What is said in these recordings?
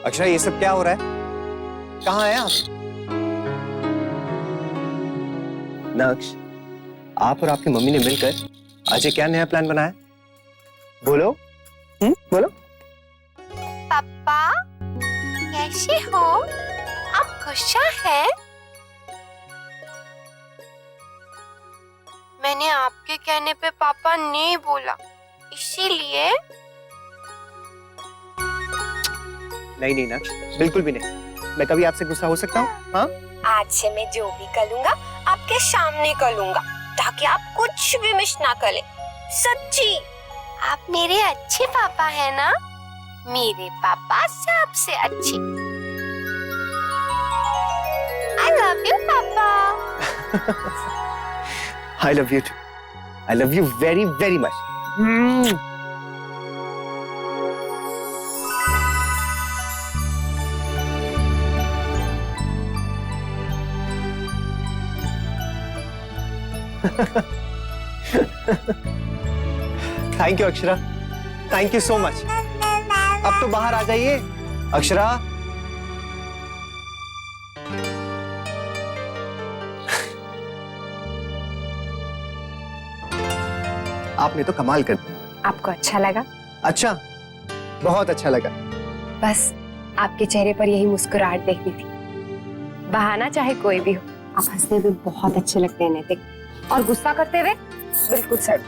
अक्षरा, ये सब क्या हो रहा है? कहाँ हैं आप? नक्श, आप और आपकी मम्मी ने मिलकर आज ये क्या नया प्लान बनाया? बोलो, बोलो। पापा, कैसे हो? आप गुस्सा है? मैंने आपके कहने पे पापा नहीं बोला, इसीलिए। नहीं नहीं नक्श, बिल्कुल भी नहीं। मैं कभी आपसे गुस्सा हो सकता हूँ? हाँ? आज से मैं जो भी करूँगा आपके सामने करूँगा, ताकि आप कुछ भी मिस ना करें। सच्ची, आप मेरे अच्छे पापा हैं ना? मेरे पापा सबसे अच्छे। I love you, पापा। I love you too. I love you very very much. Thank you Akshara, thank you so much. अब तो बाहर आ जाइए अक्षरा। आपने तो कमाल कर दिया। आपको अच्छा लगा? अच्छा, बहुत अच्छा लगा। बस आपके चेहरे पर यही मुस्कुराहट देखनी थी। बहाना चाहे कोई भी हो, आप हंसते हुए बहुत अच्छे लगते हैं नैतिक, और गुस्सा करते हुए बिल्कुल सर।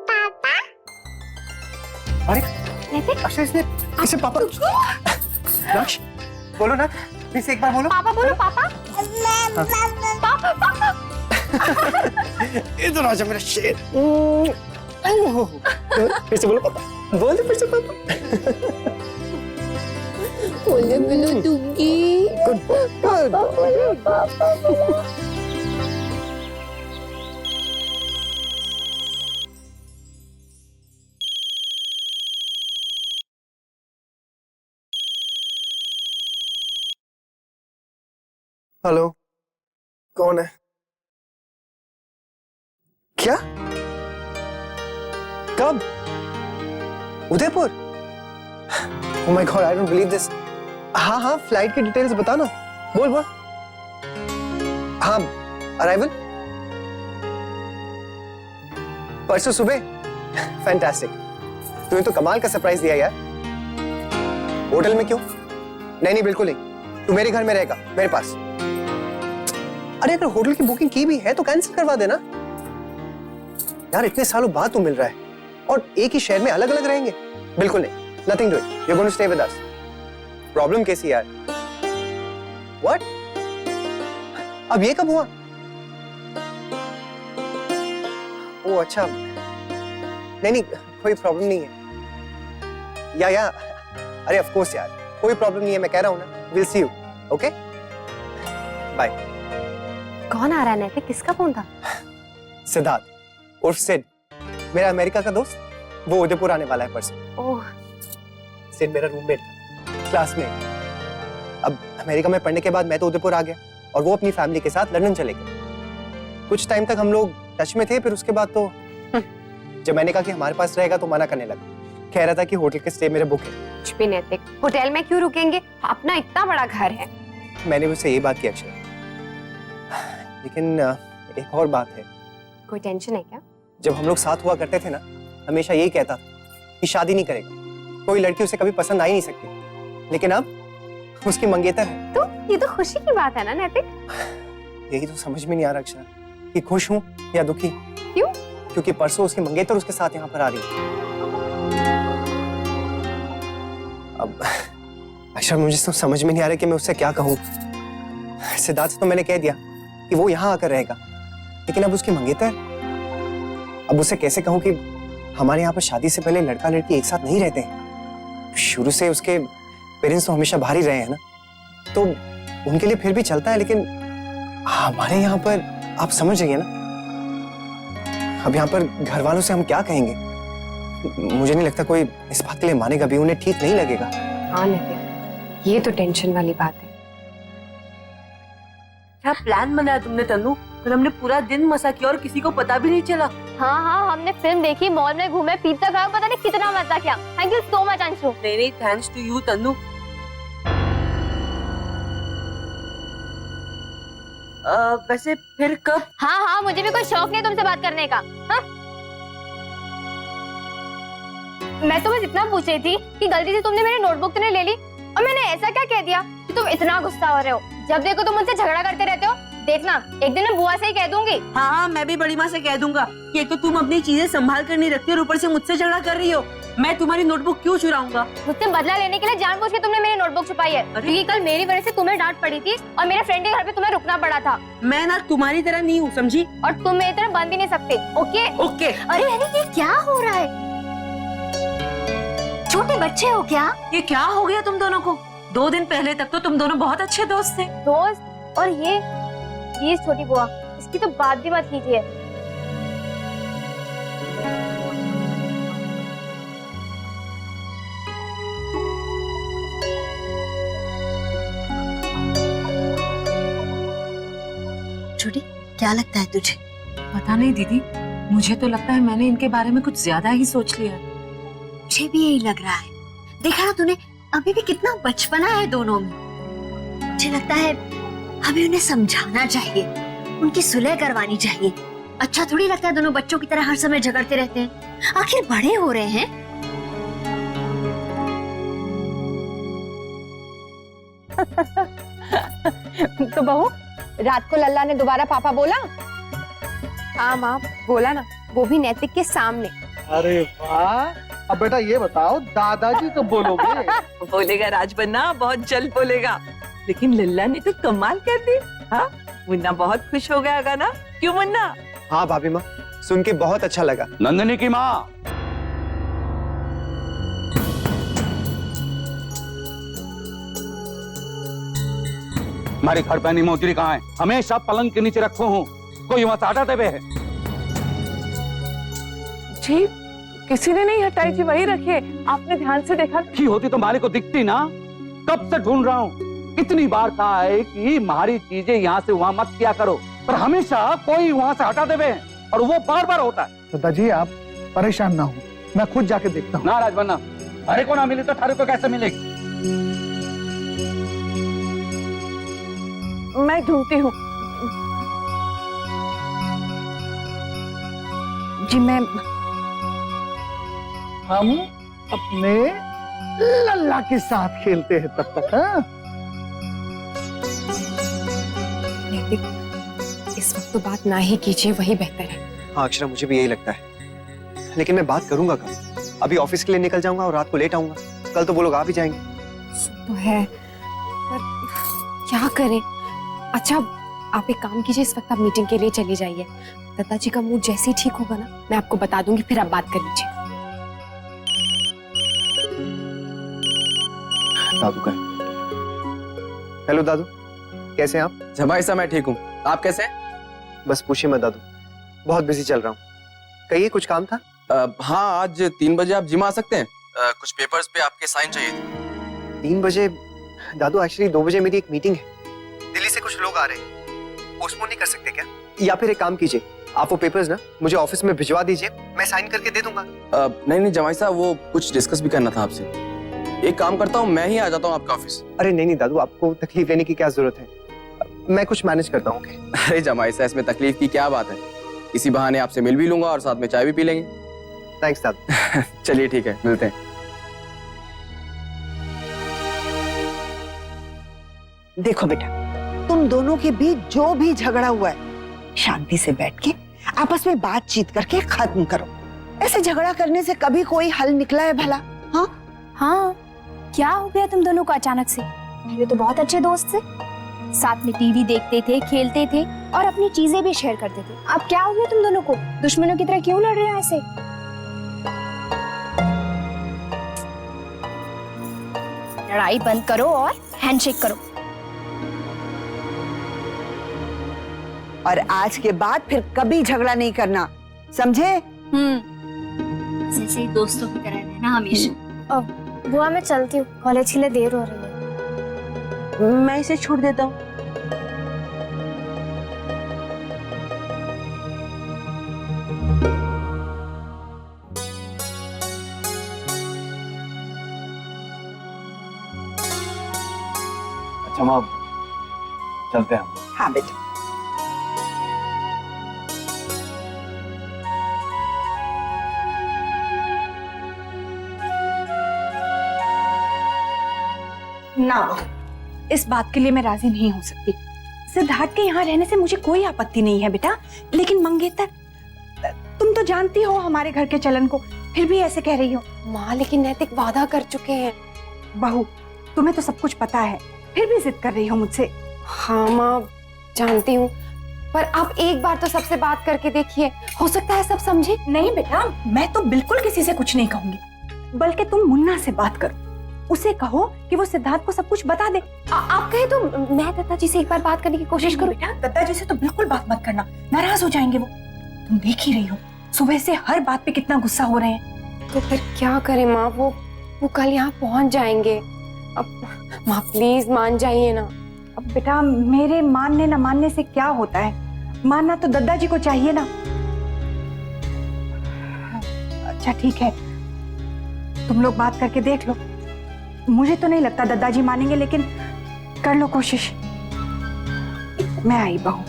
पापा, अरे नैतिक, अक्षरा, इसने इसे पापा। नक्श, बोलो ना, प्लीज एक बार बोलो। पापा बोलो, पापा। पापा, पापा। इधर आ जा मेरा शेर। फिर से बोलो पापा, बोल दे फिर से पापा। बोले मिलो दूंगी। हेलो, कौन है? क्या? कब? Udaipur? Oh my God, I don't believe this. हाँ हाँ, फ्लाइट की डिटेल्स बता ना। बोल बोल। हाँ, अराइवल परसों सुबह। फैंटास्टिक। तूने तो कमाल का सरप्राइज दिया यार। होटल में क्यों? नहीं नहीं, बिल्कुल नहीं। तू मेरे घर में रहेगा, मेरे पास। अरे अगर होटल की बुकिंग की भी है तो कैंसिल करवा देना यार। इतने सालों बाद तू मिल रहा है और एक ही शहर में अलग अलग रहेंगे। बिल्कुल नहीं, nothing doing, you are going to stay with us. Problem कैसी यार? व्हाट? अब ये कब हुआ? ओ अच्छा, नहीं नहीं, कोई प्रॉब्लम नहीं है। या अरे ऑफ कोर्स यार, कोई प्रॉब्लम नहीं है। मैं कह रहा हूं ना, will see you. Okay, bye. कौन आ रहा है नैतिक? किसका फोन था? सिद्धार्थ उर्फ सिड, मेरा अमेरिका का दोस्त। वो उदयपुर आने वाला है परसों। ओह, सिड मेरा रूममेट था, क्लासमेट। अब अमेरिका में पढ़ने के बाद मैं तो उदयपुर आ गया और वो अपनी फैमिली के साथ लंदन चले गए। कुछ टाइम तक हम लोग टच में थे, फिर उसके बाद तो जब मैंने कहा कि हमारे पास रहेगा तो मना करने लगा। कह रहा था कि होटल के स्टे मेरे बुक है। कुछ भी नैतिक, होटल में क्यों रुकेंगे? अपना इतना बड़ा घर है। मैंने भी उससे ये बात की अक्षय, लेकिन एक और बात है। कोई टेंशन है क्या? जब हम लोग साथ हुआ करते थे ना, हमेशा यही कहता था कि शादी नहीं करेगा, कोई लड़की उसे कभी पसंद आ ही नहीं सकती। लेकिन अब उसकी मंगेतर है। तो ये तो खुशी की बात है ना नैतिक? यही तो समझ में नहीं आ रहा अक्षरा कि खुश हूँ या दुखी। क्यों? क्योंकि परसों उसकी मंगेतर उसके साथ यहाँ पर आ रही है। अब अक्षरा, मुझे तो समझ में नहीं आ रहा कि मैं उससे क्या कहूँ। सिद्धार्थ से तो मैंने कह दिया कि वो यहाँ आकर रहेगा, लेकिन अब उसकी मंगेतर, अब उसे कैसे कहूँ कि हमारे यहाँ पर शादी से पहले लड़का लड़की एक साथ नहीं रहते हैं। शुरू से उसके पेरेंट्स तो हमेशा बाहर ही रहे हैं ना, तो उनके लिए फिर भी चलता है, लेकिन हमारे यहाँ पर आप समझ रही है ना। अब यहाँ पर घर वालों से हम क्या कहेंगे? मुझे नहीं लगता कोई इस बात के लिए मानेगा भी, उन्हें ठीक नहीं लगेगा। हाँ नैतिक, ये तो टेंशन वाली बात है। क्या प्लान बनाया तुमने तनु? कल हमने पूरा दिन मजा किया और किसी को पता भी नहीं चला। हाँ हाँ, हमने फिल्म देखी, मॉल में घूमे, पिज्जा खाया, पता नहीं कितना मजा किया। Thank you so much Anshu. नहीं, थैंक्स टू यू तन्नू। वैसे फिर कब? हाँ हाँ, मुझे भी कोई शौक नहीं तुमसे बात करने का। हाँ? मैं तुम्हें इतना पूछ रही थी कि गलती से तुमने मेरी नोटबुक तो नहीं ले ली, और मैंने ऐसा क्या कह दिया कि तुम इतना गुस्सा हो रहे हो? जब देखो तुम मुझसे झगड़ा करते रहते हो। देखना, एक दिन मैं बुआ से ही कह दूंगी। हाँ, मैं भी बड़ी माँ से कह दूंगा कि एक तो तुम अपनी चीजें संभाल कर नहीं रखती और ऊपर से मुझसे झगड़ा कर रही हो। मैं तुम्हारी नोटबुक क्यों चुराऊंगा? मुझसे बदला लेने के लिए जानबूझ के तुमने मेरी नोटबुक छुपाई है, क्योंकि कल मेरी वजह से तुम्हें डांट पड़ी थी और मेरे फ्रेंड के घर पे तुम्हें रुकना पड़ा था। मैं ना तुम्हारी तरह नहीं हूँ, समझी? और तुम मेरी तरह बन भी नहीं सकते। Okay okay. अरे अरे, ये क्या हो रहा है? छोटे बच्चे हो क्या? ये क्या हो गया तुम दोनों को? 2 दिन पहले तक तो तुम दोनों बहुत अच्छे दोस्त थे। दोस्त? और ये छोटी बुआ, इसकी तो बात भी मत कीजिए। छोटी, क्या लगता है तुझे? पता नहीं दीदी, मुझे तो लगता है मैंने इनके बारे में कुछ ज्यादा ही सोच लिया। मुझे भी यही लग रहा है। देखा ना तूने, अभी भी कितना बचपना है दोनों में। मुझे लगता है हमें उन्हें समझाना चाहिए, उनकी सुलह करवानी चाहिए। अच्छा थोड़ी लगता है दोनों बच्चों की तरह हर समय झगड़ते रहते हैं। आखिर बड़े हो रहे हैं। तो बहू, रात को लल्ला ने दोबारा पापा बोला? हाँ माँ, बोला ना, वो भी नैतिक के सामने। अरे वाह। अब बेटा ये बताओ, दादाजी कब बोलोगे? बोलेगा राजबन्ना, बहुत जल्द बोलेगा। लेकिन लल्ला ने तो कमाल कर दी। हाँ, मुन्ना बहुत खुश हो गया होगा ना? क्यों मुन्ना? हाँ भाभी माँ, सुन के बहुत अच्छा लगा। नंदिनी की माँ, हमारी घर पहनी मोजरी कहाँ है? हमेशा पलंग के नीचे रखो हूँ, कोई वहां से हटा देवे है? जी, किसी ने नहीं हटाई जी, वही रखिए। आपने ध्यान से देखा? की होती तो हमारे को दिखती ना। कब से ढूंढ रहा हूँ, कितनी बार कहा है कि हमारी चीजें यहाँ से वहां मत किया करो, पर हमेशा कोई वहां से हटा देवे है, और वो बार बार होता है। दादाजी आप परेशान ना हो, मैं खुद जाके देखता हूँ। ना राजबन्ना, अरे को ना मिली तो थारे को कैसे मिलेगी? मैं ढूंढती हूँ जी। मैं हम अपने लल्ला के साथ खेलते हैं तब तक। हाँ, इस वक्त तो बात ना ही कीजिए, वही बेहतर है। हाँ अक्षरा, मुझे भी यही लगता है, लेकिन मैं बात करूंगा कब? अभी ऑफिस के लिए निकल जाऊंगा और रात को लेट आऊंगा। कल तो वो लोग आ भी जाएंगे। तो है, पर क्या करें? अच्छा, आप एक काम कीजिए, इस वक्त आप मीटिंग के लिए चली जाइए। दादाजी का मूड जैसे ही ठीक होगा ना, मैं आपको बता दूंगी, फिर आप बात कर लीजिए। दादू का। हेलो दादू, कैसे हैं आप? जमाई साहब मैं ठीक हूँ, आप कैसे हैं? बस पूछिए मत दादू, बहुत बिजी चल रहा हूँ। कहिए, कुछ काम था? हाँ, आज 3 बजे आप जिम आ सकते हैं? कुछ पेपर्स पे आपके साइन चाहिए थे। 3 बजे? दादू एक्चुअली 2 बजे मेरी एक मीटिंग है, दिल्ली से कुछ लोग आ रहे हैं, पोस्टपोन नहीं कर सकते क्या? या फिर एक काम कीजिए, आप वो पेपर्स ना मुझे ऑफिस में भिजवा दीजिए, मैं साइन करके दे दूंगा। नहीं जमाई साहब, वो कुछ डिस्कस भी करना था आपसे। एक काम करता हूँ, मैं ही आ जाता हूँ आपके ऑफिस। अरे नहीं दादू, आपको तकलीफ लेने की क्या जरूरत है, मैं कुछ मैनेज करता हूँ। अरे जमाई साहब, इसमें तकलीफ की क्या बात है? इसी बहाने आपसे मिल भी लूंगा और साथ में चाय भी पी लेंगे। थैंक्स दादू। चलिए ठीक है, मिलते हैं। देखो बेटा, तुम दोनों के बीच जो भी झगड़ा हुआ है, शांति से बैठ के आपस में बातचीत करके खत्म करो। ऐसे झगड़ा करने से कभी कोई हल निकला है भला? हाँ हाँ, क्या हो गया तुम दोनों को अचानक से? पहले तो बहुत अच्छे दोस्त थे, साथ में टीवी देखते थे, खेलते थे और अपनी चीजें भी शेयर करते थे। अब क्या हो गया तुम दोनों को? दुश्मनों की तरह क्यों लड़ रहे हो ऐसे? लड़ाई बंद करो और हैंडशेक करो। और आज के बाद फिर कभी झगड़ा नहीं करना, समझे? जैसे ही दोस्तों की तरह रहना हमेशा। बुआ मैं चलती हूँ, कॉलेज के लिए देर हो रही है। मैं इसे छोड़ देता हूँ। अच्छा माँ, चलते हैं हम। हाँ बेटा। ना बहू, इस बात के लिए मैं राजी नहीं हो सकती। सिद्धार्थ के यहाँ रहने से मुझे कोई आपत्ति नहीं है बेटा, लेकिन मंगेतर, तुम तो जानती हो हमारे घर के चलन को, फिर भी ऐसे कह रही हो। माँ लेकिन नैतिक वादा कर चुके हैं। बहू, तुम्हें तो सब कुछ पता है, फिर भी जिद कर रही हो मुझसे। हाँ माँ जानती हूँ, पर आप एक बार तो सबसे बात करके देखिए, हो सकता है सब समझे। नहीं बेटा, मैं तो बिल्कुल किसी से कुछ नहीं कहूंगी, बल्कि तुम मुन्ना से बात करो, उसे कहो कि वो सिद्धार्थ को सब कुछ बता दे। आप कहे तो मैं दत्ता जी से एक बार बात करने की कोशिश करूँ। बेटा, दत्ता जी से तो बिल्कुल बात मत करना, नाराज हो जाएंगे वो। तुम देख ही रही हो सुबह से हर बात पे कितना गुस्सा हो रहे हैं। तो फिर क्या करें माँ, वो कल यहाँ पहुँच जाएंगे। अब माँ प्लीज मान जाइए ना। अब बेटा, मेरे मानने न मानने से क्या होता है, मानना तो दद्दा जी को चाहिए ना। अच्छा ठीक है, तुम लोग बात करके देख लो। मुझे तो नहीं लगता दद्दा जी मानेंगे, लेकिन कर लो कोशिश। मैं आई बहू।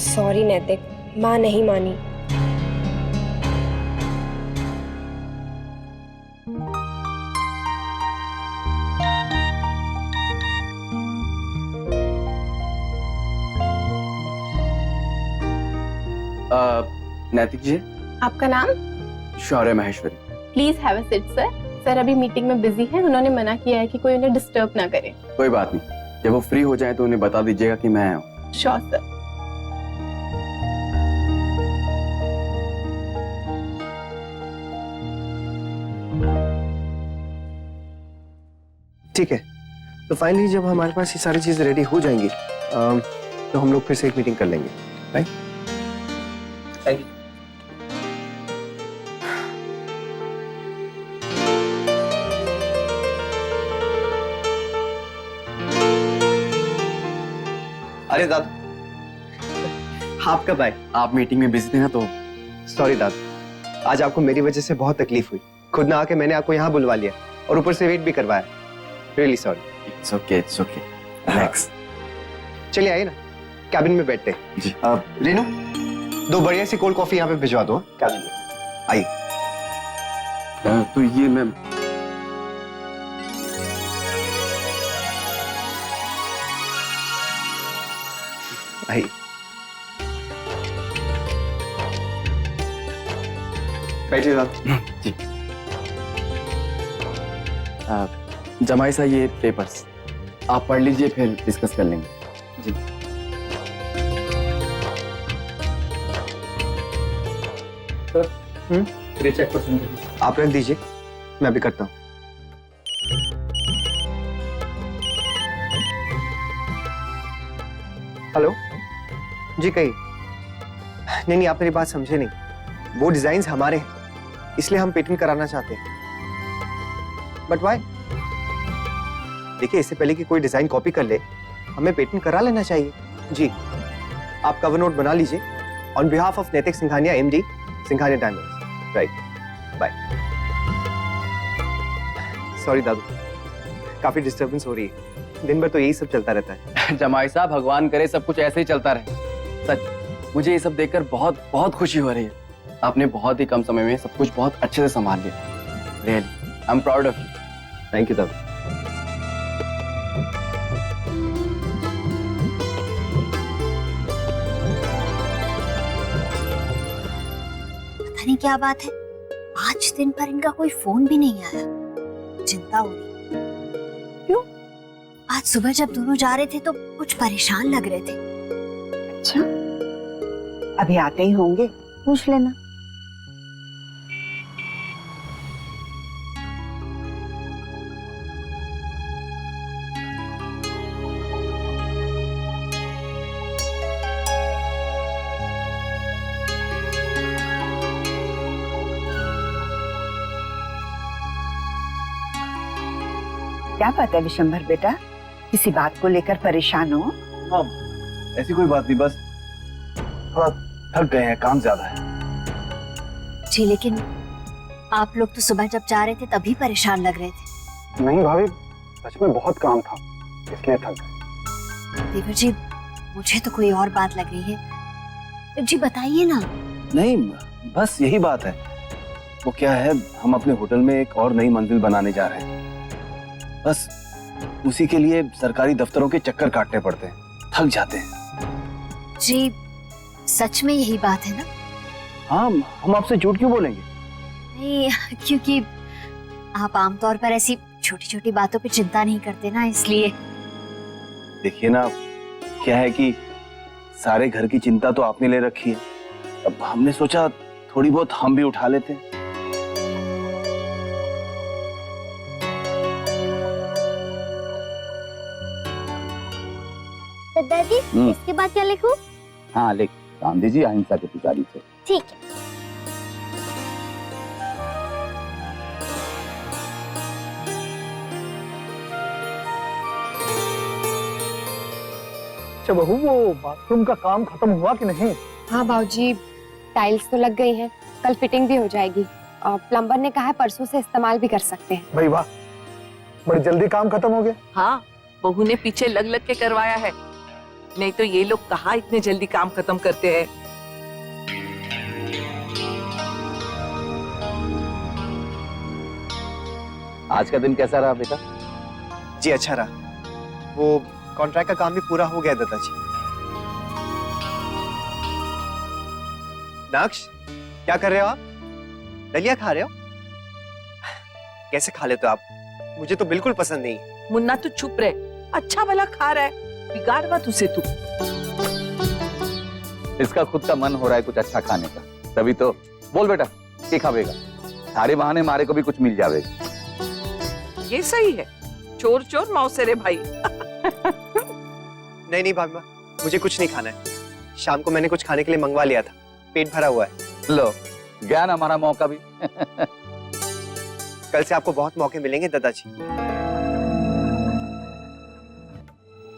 सॉरी नैतिक, माँ नहीं मानी। नैतिक जी, आपका नाम? Shaurya Maheshwari. Please have a seat sir. Sir अभी मीटिंग में बिजी हैं, उन्होंने मना किया है कि कोई उन्हें डिस्टर्ब ना करे। कोई बात नहीं, जब वो फ्री हो जाए तो उन्हें बता दीजिएगा कि मैं आया हूँ। Sure sir. ठीक है, तो फाइनली जब हमारे पास ये सारी चीजें रेडी हो जाएंगी तो हम लोग फिर से एक मीटिंग कर लेंगे, राइट? Thank you. अरे दादा, आप कब आए? आप मीटिंग में बिजी थे ना, तो सॉरी दादा, आज आपको मेरी वजह से बहुत तकलीफ हुई। खुद ना आके मैंने आपको यहाँ बुलवा लिया और ऊपर से वेट भी करवाया। Really sorry. It's okay, it's okay, relax. चलिए आइए ना, कैबिन में बैठते हैं। जी। रेनू, 2 बढ़िया सी कोल्ड कॉफी यहाँ पे भिजवा दो कैबिन में। आइए। तो ये मैं आइए, बैठिए साहब। जी। जमाई साहब, ये पेपर्स आप पढ़ लीजिए, फिर डिस्कस कर लेंगे। जी। चेक कर, आप रख दीजिए, मैं भी करता हूँ। हेलो जी, कहिए। नहीं, आप मेरी बात समझे नहीं। वो डिजाइन्स हमारे हैं, इसलिए हम पेटेंट कराना चाहते हैं। But why? देखिए, इससे पहले कि कोई डिजाइन कॉपी कर ले, हमें पेटेंट करा लेना चाहिए। जी, आप कवर नोट बना लीजिए। On behalf of Naitik Singhania, MD, Singhania diamonds. Right, bye. Sorry दादू, काफी डिस्टर्बेंस हो रही है। दिन भर तो यही सब चलता रहता है। जमाई साहब, भगवान करे सब कुछ ऐसे ही चलता रहे। सच, मुझे ये सब देखकर बहुत बहुत खुशी हो रही है। आपने बहुत ही कम समय में सब कुछ बहुत अच्छे से संभाल लिया। Really, I am proud of you. Thank you दादू। पता नहीं क्या बात है, आज दिन भर इनका कोई फोन भी नहीं आया। चिंता हो रही। क्यों? आज सुबह जब दोनों जा रहे थे तो कुछ परेशान लग रहे थे। अच्छा, अभी आते ही होंगे, पूछ लेना। क्या बात है विशंभर बेटा, किसी बात को लेकर परेशान हो? हाँ, ऐसी कोई बात नहीं, बस थोड़ा थक गए हैं, काम ज्यादा है। जी लेकिन आप लोग तो सुबह जब जा रहे थे तभी परेशान लग रहे थे। नहीं भाभी, सच में बहुत काम था, इसलिए थक गए। देवर जी, मुझे तो कोई और बात लग रही है। जी बताइए ना। नहीं, बस यही बात है। वो क्या है, हम अपने होटल में एक और नई मंजिल बनाने जा रहे हैं। बस उसी के लिए सरकारी दफ्तरों के चक्कर काटने पड़ते हैं, थक जाते हैं। जी सच में यही बात है ना? हाँ, हम आपसे झूठ क्यों बोलेंगे? नहीं, क्योंकि आप आमतौर पर ऐसी छोटी छोटी बातों पे चिंता नहीं करते ना, इसलिए। देखिए ना, क्या है कि सारे घर की चिंता तो आपने ले रखी है, अब हमने सोचा थोड़ी बहुत हम भी उठा लेते हैं। दादाजी, इसके बाद क्या लिखूं? हाँ लिख, गांधी जी अहिंसा के पुजारी थे। ठीक है। अच्छा बहू, वो बाथरूम का काम खत्म हुआ कि नहीं? हाँ बाबूजी, टाइल्स तो लग गई हैं, कल फिटिंग भी हो जाएगी। प्लम्बर ने कहा है परसों से इस्तेमाल भी कर सकते हैं। भाई वाह, बड़ी जल्दी काम खत्म हो गया। हाँ, बहू ने पीछे लग लग के करवाया है, नहीं तो ये लोग कहाँ इतने जल्दी काम खत्म करते हैं। आज का दिन कैसा रहा बेटा? जी अच्छा रहा। वो कॉन्ट्रैक्ट का काम भी पूरा हो गया दादाजी। नाक्ष, क्या कर रहे हो आप? दलिया खा रहे हो? कैसे खा लेते हो आप? मुझे तो बिल्कुल पसंद नहीं है। मुन्ना तू चुप रहे, अच्छा भला खा रहा है, बिगाड़ मत उसे तू। इसका खुद का मन हो रहा है कुछ अच्छा खाने का, तभी तो। बोल बेटा, क्या खावेगा? सारे बहाने मारे को भी कुछ मिल जाएगा। ये सही है, चोर चोर मौसेरे भाई। नहीं नहीं भाभी माँ, मुझे कुछ नहीं खाना है। शाम को मैंने कुछ खाने के लिए मंगवा लिया था, पेट भरा हुआ है। लो, ज्ञान हमारा मौका भी। कल से आपको बहुत मौके मिलेंगे दादाजी।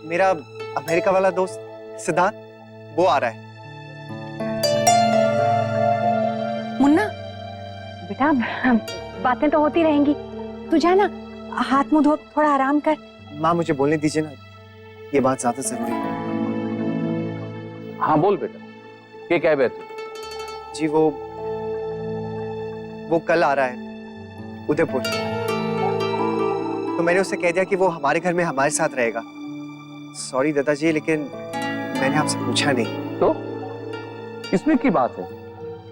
मेरा अमेरिका वाला दोस्त सिद्धार्थ, वो आ रहा है। मुन्ना बेटा, बातें तो होती रहेंगी, तू जा ना, हाथ मुंह धो, थोड़ा आराम कर। माँ मुझे बोलने दीजिए ना, ये बात ज्यादा जरूरी है। हाँ बोल बेटा, क्या कह रहे तू? जी वो कल आ रहा है उदयपुर, तो मैंने उससे कह दिया कि वो हमारे घर में हमारे साथ रहेगा। सॉरी दादाजी, लेकिन मैंने आपसे पूछा नहीं। तो इसमें की बात है,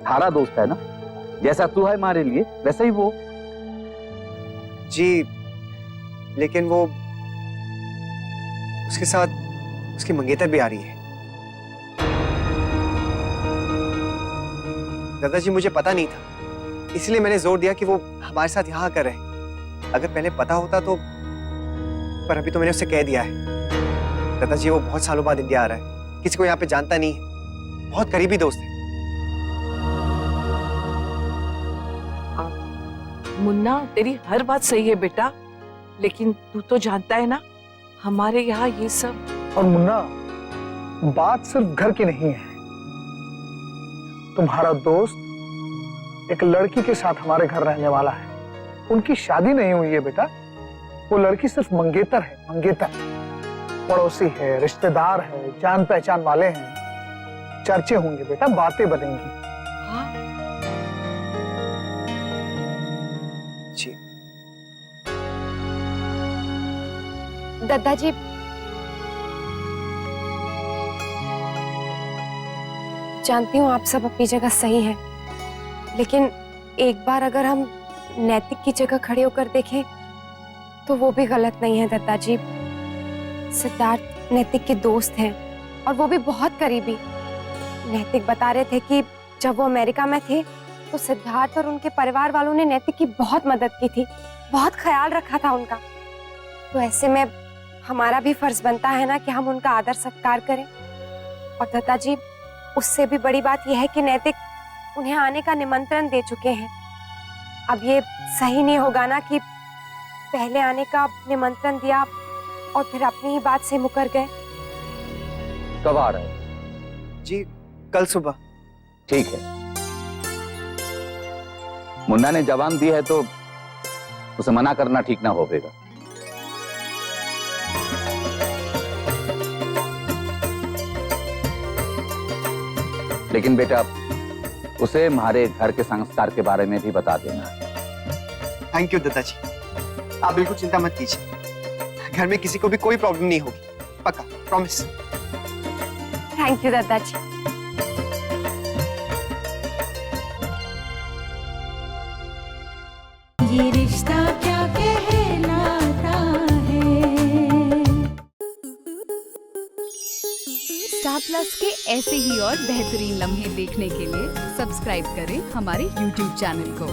थारा दोस्त है ना, जैसा तू है हमारे लिए वैसा ही वो। जी लेकिन वो उसके साथ उसकी मंगेतर भी आ रही है। दादाजी मुझे पता नहीं था, इसलिए मैंने जोर दिया कि वो हमारे साथ यहाँ आकर रहे। अगर पहले पता होता तो, पर अभी तो मैंने उससे कह दिया है। दादाजी वो बहुत सालों बाद इंडिया आ रहा है, किसी को यहाँ पे जानता नहीं है, बहुत करीबी दोस्त है। मुन्ना, तेरी हर बात सही है बेटा, लेकिन तू तो जानता है ना, हमारे यहाँ ये सब। और मुन्ना, बात सिर्फ घर की नहीं है। तुम्हारा दोस्त एक लड़की के साथ हमारे घर रहने वाला है, उनकी शादी नहीं हुई है बेटा। वो लड़की सिर्फ मंगेतर है, मंगेतर। पड़ोसी है, रिश्तेदार है, जान पहचान वाले हैं। चर्चे होंगे बेटा, बातें बनेंगी। हाँ? जी दादाजी, जानती हूँ आप सब अपनी जगह सही हैं, लेकिन एक बार अगर हम नैतिक की जगह खड़े होकर देखें तो वो भी गलत नहीं है दादाजी। सिद्धार्थ नैतिक के दोस्त हैं और वो भी बहुत करीबी। नैतिक बता रहे थे कि जब वो अमेरिका में थे तो सिद्धार्थ और उनके परिवार वालों ने नैतिक की बहुत मदद की थी, बहुत ख्याल रखा था उनका। तो ऐसे में हमारा भी फर्ज बनता है ना कि हम उनका आदर सत्कार करें। और दादाजी, उससे भी बड़ी बात यह है कि नैतिक उन्हें आने का निमंत्रण दे चुके हैं। अब ये सही नहीं होगा ना कि पहले आने का निमंत्रण दिया और फिर अपनी ही बात से मुकर गए। कब आ रहा है? जी कल सुबह। ठीक है, मुन्ना ने जवान दी है तो उसे मना करना ठीक ना होगा। लेकिन बेटा उसे हमारे घर के संस्कार के बारे में भी बता देना। थैंक यू दादाजी, आप बिल्कुल चिंता मत कीजिए, घर में किसी को भी कोई प्रॉब्लम नहीं होगी, पक्का, प्रॉमिस। थैंक यू दादाजी। ये रिश्ता क्या कहलाता है। स्टार प्लस के ऐसे ही और बेहतरीन लम्हे देखने के लिए सब्सक्राइब करें हमारे YouTube चैनल को।